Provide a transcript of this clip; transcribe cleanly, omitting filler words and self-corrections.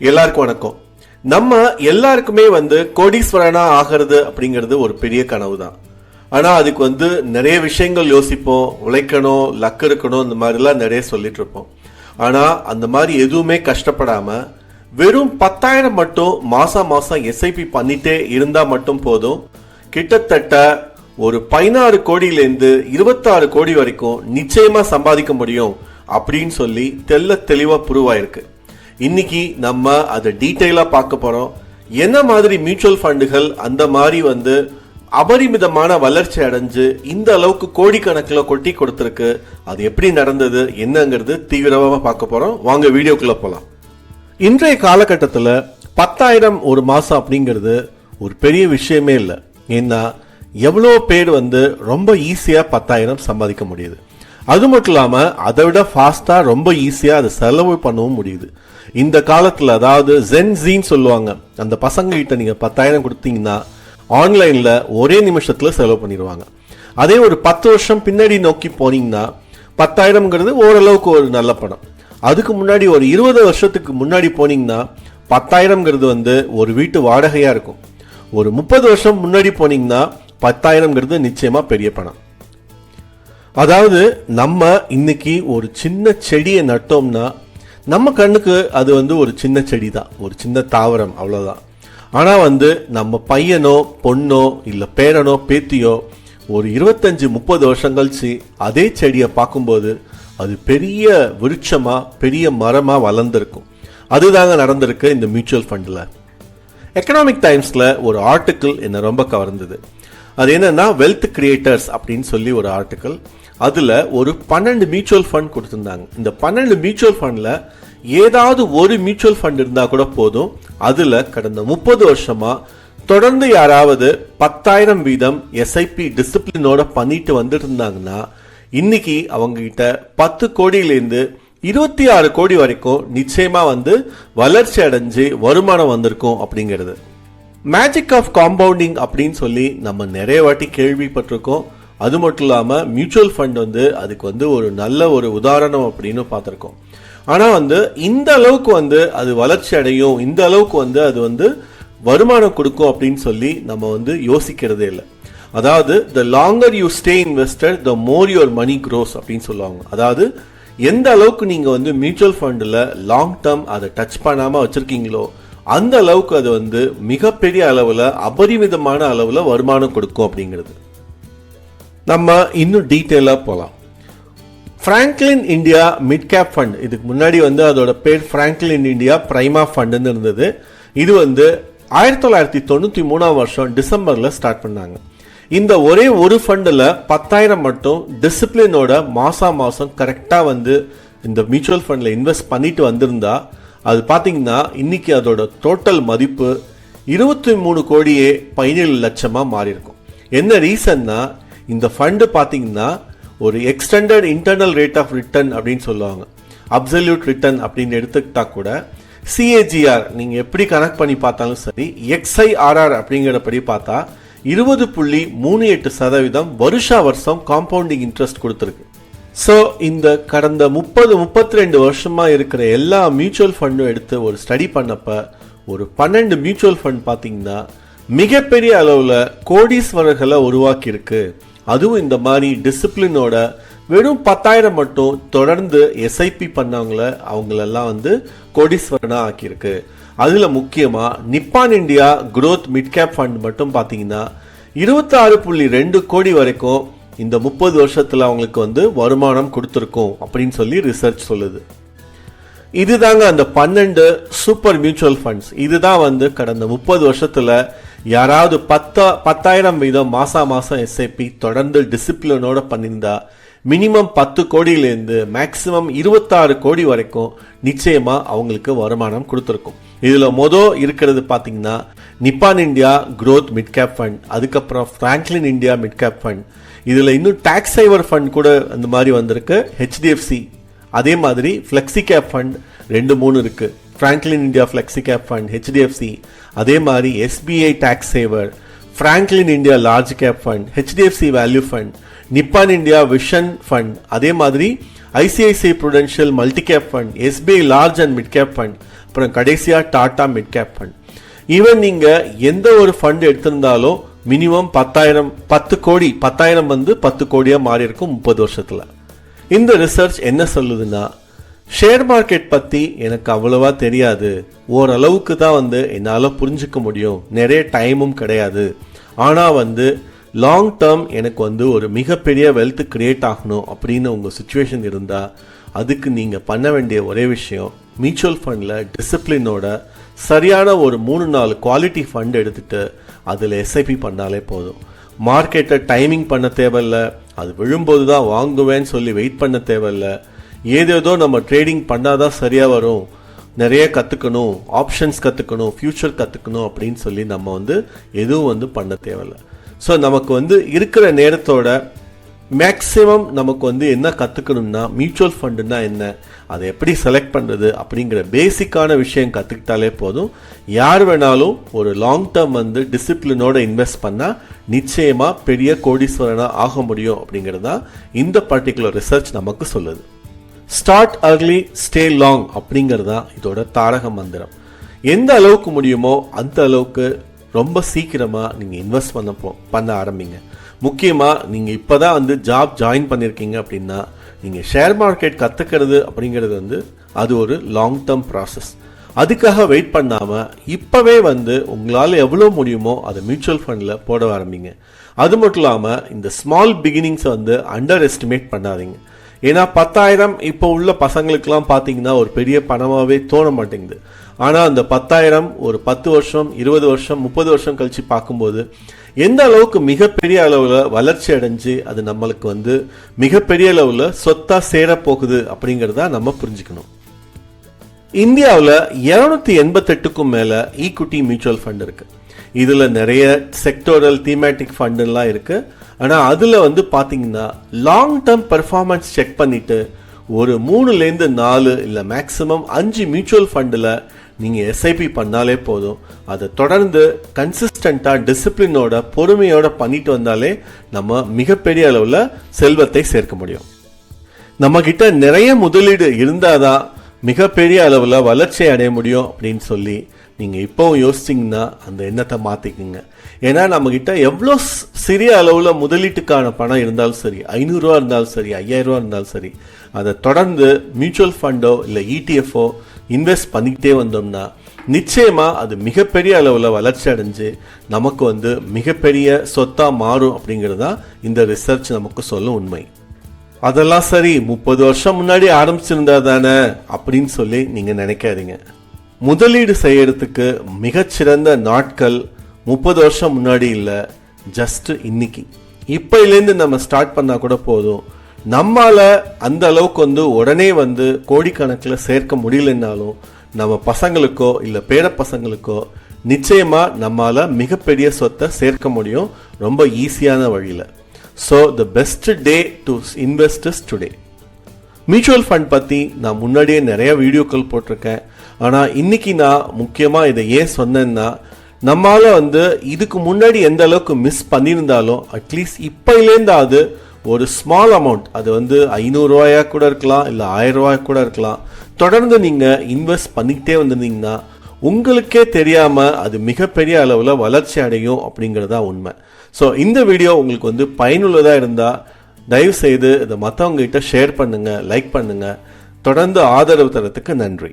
எல்லாருக்கும் வணக்கம். நம்ம எல்லாருக்குமே கோடீஸ்வரனா ஆகிறது அப்படிங்கிறது ஒரு பெரிய கனவு தான். ஆனா அதுக்கு நிறைய விஷயங்கள் யோசிப்போம், உழைக்கணும், லக் இருக்கணும், இந்த மாதிரிலாம் நிறைய சொல்லிட்டு இருப்போம். ஆனா அந்த மாதிரி எதுவுமே கஷ்டப்படாம வெறும் 10,000 மட்டும் மாசம் எஸ்ஐபி பண்ணிட்டே இருந்தா மட்டும் போதும். கிட்டத்தட்ட ஒரு 16 கோடியிலேருந்து 26 கோடி வரைக்கும் நிச்சயமா சம்பாதிக்க முடியும் அப்படின்னு சொல்லி தெளிவா ப்ரூவ் ஆயிருக்கு. இன்னைக்கு நம்ம அதை டீட்டெயிலா பார்க்க போறோம். என்ன மாதிரி மியூச்சுவல் ஃபண்டுகள் அந்த மாதிரி அபரிமிதமான வளர்ச்சி அடைஞ்சு இந்த அளவுக்கு கோடிக்கணக்கில் கொட்டி கொடுத்திருக்கு, அது எப்படி நடந்தது என்னங்கிறது தீவிரமா பார்க்க போறோம். வாங்க வீடியோக்குள்ள போலாம். இன்றைய காலகட்டத்தில் 10,000 ஒரு மாசம் அப்படிங்கிறது ஒரு பெரிய விஷயமே இல்லை. ஏன்னா எவ்வளோ பேர் ரொம்ப ஈஸியா 10,000 சம்பாதிக்க முடியுது. அது மட்டும் இல்லாம அதை விட ஃபாஸ்டா ரொம்ப ஈஸியா அதை செலவு பண்ணவும் முடியுது. இந்த காலத்துல, அதாவது ஜென்ஸின்னு சொல்லுவாங்க, அந்த பசங்க கிட்ட நீங்க 10,000 கொடுத்தீங்கன்னா ஆன்லைன்ல ஒரே நிமிஷத்துல செலவு பண்ணிடுவாங்க. அதே ஒரு 10 வருஷம் பின்னாடி நோக்கி போனீங்கன்னா 10,000ங்கிறது ஓரளவுக்கு ஒரு நல்ல பணம். அதுக்கு முன்னாடி ஒரு 20 வருஷத்துக்கு முன்னாடி போனீங்கன்னா 10,000ங்கிறது ஒரு வீட்டு வாடகையா இருக்கும். ஒரு 30 வருஷம் முன்னாடி போனீங்கன்னா 10,000ங்கிறது நிச்சயமா பெரிய பணம். அதாவது நம்ம இன்னைக்கு ஒரு சின்ன செடியை நட்டோம்னா நம்ம கண்ணுக்கு அது ஒரு சின்ன செடி தான், ஒரு சின்ன தாவரம், அவ்வளவுதான். ஆனா நம்ம பையனோ பொண்ணோ இல்ல பேரனோ பேத்தியோ ஒரு 25-30 வருஷம் கழிச்சு அதே செடியை பார்க்கும்போது அது பெரிய விருட்சமா பெரிய மரமா வளர்ந்துருக்கும். அதுதாங்க நடந்திருக்கு இந்த மியூச்சுவல் ஃபண்ட்ல. எக்கனாமிக் டைம்ஸ்ல ஒரு ஆர்டிக்கிள் என்ன ரொம்ப கவர்ந்தது. அது என்னன்னா வெல்த் கிரியேட்டர்ஸ் அப்படின்னு சொல்லி ஒரு ஆர்டிக்கிள். அதுல ஒரு 12 மியூச்சுவல் ஃபண்ட் கொடுத்திருந்தாங்க. இந்த 12 மியூச்சுவல் ஃபண்ட்ல ஏதாவது ஒரு மியூச்சுவல் ஃபண்ட் இருந்தா கூட போதும். அதுல கடந்த 30 வருஷமா தொடர்ந்து யாராவது 10,000 வீதம் எஸ்ஐபி டிசிப்ளினோட பண்ணிட்டு வந்துட்டு இருந்தாங்கன்னா இன்னைக்கு அவங்க கிட்ட 10 கோடியிலேருந்து 26 கோடி வரைக்கும் நிச்சயமா வளர்ச்சி அடைஞ்சு வருமானம் வந்திருக்கும் அப்படிங்கிறது. மேஜிக் ஆஃப் காம்பவுண்டிங் அப்படின்னு சொல்லி நம்ம நிறைய வாட்டி கேள்விப்பட்டிருக்கோம். அது மட்டும் இல்லாம மியூச்சுவல் ஃபண்ட் அதுக்கு ஒரு நல்ல ஒரு உதாரணம் அப்படின்னு பார்த்திருக்கோம். ஆனா இந்த அளவுக்கு அது வளர்ச்சி அடையும், இந்த அளவுக்கு அது வருமானம் கொடுக்கும் அப்படின்னு சொல்லி நம்ம யோசிக்கிறதே இல்லை. அதாவது the longer you stay invested the more your money grows அப்படின்னு சொல்லுவாங்க. அதாவது எந்த அளவுக்கு நீங்க மியூச்சுவல் ஃபண்ட்ல லாங் டேர்ம் அதை டச் பண்ணாம வச்சிருக்கீங்களோ அந்த அளவுக்கு அது மிகப்பெரிய அளவுல அபரிமிதமான அளவுல வருமானம் கொடுக்கும் அப்படிங்கிறது. நம்ம இன்னும் டீட்டெயிலா போலாம். Franklin India mid cap fund, இதுக்கு முன்னாடி அதோட பேர் பிராங்க்லின் இந்தியா பிரைமா ஃபண்ட்னு இருந்தது. இது 1993 வருஷம் டிசம்பர்ல ஸ்டார்ட் பண்ணாங்க. இந்த ஒரே ஒரு ஃபண்ட்ல 10,000 மட்டும் டிசிப்ளினோட மாசம் கரெக்டா இந்த மியூச்சுவல் ஃபண்ட்ல இன்வெஸ்ட் பண்ணிட்டு வந்திருந்தா அது பாத்தீங்கன்னா இன்னைக்கு அதோட டோட்டல் மதிப்பு 23 கோடியே 17 லட்சமா மாறி இருக்கும். என்ன ரீசன்னா இந்த ஃபண்ட் பாத்தீங்கன்னா ஒரு extended internal rate of return அப்படின்னு சொல்லுவாங்க. அப்சல்யூட் ரிட்டர்ன் அப்படின்னு எடுத்துக்கிட்டா கூட சிஏஜிஆர் நீங்க எப்படி கனெக்ட் பண்ணி பார்த்தாலும் சரி, XIRR அப்படிங்கிறபடி பார்த்தா 20.38% வருஷம் காம்பவுண்டிங் இன்ட்ரெஸ்ட் கொடுத்துருக்கு. ஸோ இந்த கடந்த 30-32 வருஷமா இருக்கிற எல்லா மியூச்சுவல் ஃபண்டும் எடுத்து ஒரு ஸ்டடி பண்ணப்ப ஒரு 12 மியூச்சுவல் ஃபண்ட் பார்த்தீங்கன்னா மிகப்பெரிய அளவுல கோடீஸ்வரர்களை உருவாக்கி இருக்கு. அதுவும் இந்த மாதிரி டிசிப்ளினோட வெறும் 10,000 மட்டும் தொடர்ந்து எஸ்ஐபி பண்ணவங்கள அவங்களெல்லாம் கோடீஸ்வரனா ஆக்கியிருக்கு. அதுல முக்கியமா நிப்பான் India growth mid cap fund மட்டும் பாத்தீங்கன்னா 26.2 கோடி வரைக்கும் இந்த 30 வருஷத்துல அவங்களுக்கு வருமானம் கொடுத்திருக்கும் அப்படின்னு சொல்லி ரிசர்ச் சொல்லுது. இதுதாங்க அந்த 12 சூப்பர் மியூச்சுவல் ஃபண்ட்ஸ். இதுதான் கடந்த 30 வருஷத்துல யாராவது 10,000 வீதம் மாசம் எஸ்ஐபி தொடர்ந்து டிசிப்ளினோட பண்ணியிருந்தா மினிமம் 10 கோடியிலேருந்து மேக்சிமம் 26 கோடி வரைக்கும் நிச்சயமா அவங்களுக்கு வருமானம் கொடுத்திருக்கும். இதுல இருக்கிறது பாத்தீங்கன்னா Nippon India growth mid cap fund, அதுக்கப்புறம் Franklin India mid cap fund. இதுல இன்னும் டாக்ஸ் சேவர் ஃபண்ட் கூட அந்த மாதிரி வந்திருக்கு. HDFC, அதே மாதிரி ஃபிளெக்ஸி கேப் ஃபண்ட் 2-3 இருக்கு. Franklin India flexi cap fund, HDFC, அதே மாதிரி SBI tax saver, Franklin India large cap fund, HDFC value fund, Nippon India vision fund, அதே மாதிரி ICICI Prudential multi cap fund, SBI large and mid cap fund, அப்புறம் கடைசியா Tata mid cap fund. Even நீங்க எந்த ஒரு fund எடுத்திருந்தாலும் minimum 10 கோடி 10,000 வந்து 10 கோடியா மாறி இருக்கும் 30 வருஷத்துல. இந்த ரிசர்ச் என்ன சொல்லுதுன்னா, ஷேர் மார்க்கெட் பத்தி எனக்கு அவ்வளவா தெரியாது, ஓரளவுக்கு தான் வந்து என்னால புரிஞ்சுக்க முடியும், நிறைய டைமும் கிடையாது, ஆனா வந்து லாங் டேர்ம் எனக்கு வந்து ஒரு மிகப்பெரிய வெல்த் கிரியேட் ஆகணும் அப்படின்னு உங்க சிச்சுவேஷன் இருந்தா, அதுக்கு நீங்க பண்ண வேண்டிய ஒரே விஷயம், மியூச்சுவல் ஃபண்ட்ல டிசிப்ளினோட சரியான ஒரு 3-4 குவாலிட்டி ஃபண்ட் எடுத்துட்டு அதுல எஸ்ஐபி பண்ணாலே போதும். மார்க்கெட்டை டைமிங் பண்ண தேவையில்ல, அது விழும்போது தான் வாங்குவேன்னு சொல்லி வெயிட் பண்ண தேவையில்ல, ஏதேதோ நம்ம ட்ரேடிங் பண்ணாதான் சரியா வரும், நிறைய கத்துக்கணும், ஆப்ஷன்ஸ் கத்துக்கணும், ஃபியூச்சர் கத்துக்கணும் அப்படின்னு சொல்லி நம்ம வந்து எதுவும் வந்து பண்ண தேவையில்ல. ஸோ நமக்கு வந்து இருக்கிற நேரத்தோட மேக்சிமம் நமக்கு வந்து என்ன கற்றுக்கணும்னா, மியூச்சுவல் ஃபண்டுன்னா என்ன, அதை எப்படி செலக்ட் பண்ணுறது அப்படிங்கிற பேசிக்கான விஷயம் கற்றுக்கிட்டாலே போதும். யார் வேணாலும் ஒரு லாங் டேர்ம் வந்து டிசிப்ளினோட இன்வெஸ்ட் பண்ணால் நிச்சயமாக பெரிய கோடீஸ்வரனாக ஆக முடியும் அப்படிங்கிறது தான் இந்த பர்டிகுலர் ரிசர்ச் நமக்கு சொல்லுது. ஸ்டார்ட் அர்லி ஸ்டே லாங் அப்படிங்கிறது தான் இதோட தாரக மந்திரம். எந்த அளவுக்கு முடியுமோ அந்த அளவுக்கு ரொம்ப சீக்கிரமாக நீங்கள் இன்வெஸ்ட் பண்ண ஆரம்பிங்க. முக்கியமாக நீங்கள் இப்போ தான் வந்து ஜாப் ஜாயின் பண்ணியிருக்கீங்க அப்படின்னா, நீங்கள் ஷேர் மார்க்கெட் கற்றுக்கிறது அப்படிங்கிறது வந்து அது ஒரு லாங் டேர்ம் ப்ராசஸ். அதுக்காக வெயிட் பண்ணாமல் இப்போவே வந்து உங்களால் எவ்வளோ முடியுமோ அதை மியூச்சுவல் ஃபண்டில் போட ஆரம்பிங்க. அது மட்டும் இல்லாமல் இந்த ஸ்மால் பிகினிங்ஸை வந்து அண்டர் எஸ்டிமேட் பண்ணாதீங்க. ஏன்னா 10,000 இப்போ உள்ள பசங்களுக்கெல்லாம் பார்த்தீங்கன்னா ஒரு பெரிய பணமாகவே தோண மாட்டேங்குது. ஆனால் அந்த 10,000 ஒரு 10 வருஷம் 20 வருஷம் 30 வருஷம் கழிச்சு பார்க்கும்போது எந்த அளவுக்கு மிகப்பெரிய அளவில் வளர்ச்சி அடைஞ்சு அது நம்மளுக்கு வந்து மிகப்பெரிய அளவில் சொத்தா சேரப்போகுது அப்படிங்கிறத நம்ம புரிஞ்சுக்கணும். இந்தியாவில் 288க்கும் மேலே ஈக்விட்டி மியூச்சுவல் ஃபண்ட் இருக்கு. இதில் நிறைய செக்டோரல் தீமேட்டிக் ஃபண்டுலாம் இருக்கு. ஆனால் அதில் வந்து பார்த்தீங்கன்னா லாங் டேர்ம் பெர்ஃபார்மன்ஸ் செக் பண்ணிட்டு ஒரு 3லேருந்து 4 இல்லை மேக்ஸிமம் 5 மியூச்சுவல் ஃபண்டில் நீங்கள் எஸ்ஐபி பண்ணாலே போதும். அதை தொடர்ந்து கன்சிஸ்டண்ட்டாக டிசிப்ளினோட பொறுமையோட பண்ணிட்டு வந்தாலே நம்ம மிகப்பெரிய அளவில் செல்வத்தை சேர்க்க முடியும். நம்ம கிட்ட நிறைய முதலீடு இருந்தாதான் மிகப்பெரிய அளவில் வளர்ச்சி அடைய முடியும் அப்படின்னு சொல்லி நீங்கள் இப்போவும் யோசிச்சிங்கன்னா அந்த எண்ணத்தை மாற்றிக்குங்க. ஏன்னா நம்மக்கிட்ட எவ்வளோ சிறிய அளவில் முதலீட்டுக்கான பணம் இருந்தாலும் சரி, 500 ரூபா இருந்தாலும் சரி, 5000 ரூபா இருந்தாலும் சரி, அதை தொடர்ந்து மியூச்சுவல் ஃபண்டோ இல்லை இடிஎஃப்ஓ இன்வெஸ்ட் பண்ணிக்கிட்டே வந்தோம்னா நிச்சயமாக அது மிகப்பெரிய அளவில் வளர்ச்சி அடைஞ்சு நமக்கு வந்து மிகப்பெரிய சொத்தாக மாறும் அப்படிங்கிறது தான் இந்த ரிசர்ச் நமக்கு சொல்லும் உண்மை. அதெல்லாம் சரி, 30 வருஷம் முன்னாடி ஆரம்பிச்சிருந்தா தானே அப்படின்னு சொல்லி நீங்கள் நினைக்காதீங்க. முதலீடு செய்யறதுக்கு மிகச்சிறந்த நாட்கள் 30 வருஷம் முன்னாடி இல்லை, ஜஸ்ட் இன்னைக்கு. இப்போலேருந்து நம்ம ஸ்டார்ட் பண்ணால் கூட போதும். நம்மால அந்த அளவுக்கு வந்து உடனே வந்து கோடிக்கணக்கில் சேர்க்க முடியலன்னாலும் நம்ம பசங்களுக்கோ இல்லை பேர பசங்களுக்கோ நிச்சயமாக நம்மால மிகப்பெரிய சொத்தை சேர்க்க முடியும் ரொம்ப ஈஸியான வழியில். So the best day to invest is today. Mutual fund பற்றி நான் முன்னாடியே நிறைய வீடியோக்கள் போட்டிருக்கேன். ஆனால் இன்னைக்கு நான் முக்கியமாக இதை ஏன் சொன்னேன்னா, நம்மால வந்து இதுக்கு முன்னாடி எந்த அளவுக்கு மிஸ் பண்ணியிருந்தாலும் அட்லீஸ்ட் இப்போலேருந்தாவது ஒரு ஸ்மால் அமௌண்ட், அது வந்து 500 ரூபாயா கூட இருக்கலாம், இல்லை 1000 ரூபாயா கூட இருக்கலாம், தொடர்ந்து நீங்கள் இன்வெஸ்ட் பண்ணிக்கிட்டே வந்திருந்தீங்கன்னா உங்களுக்கே தெரியாமல் அது மிகப்பெரிய அளவில் வளர்ச்சி அடையும் அப்படிங்கிறதா உண்மை. ஸோ இந்த வீடியோ உங்களுக்கு வந்து பயனுள்ளதாக இருந்தால் தயவு செய்து இதை மற்றவங்ககிட்ட ஷேர் பண்ணுங்கள், லைக் பண்ணுங்கள். தொடர்ந்து ஆதரவு தரத்துக்கு நன்றி.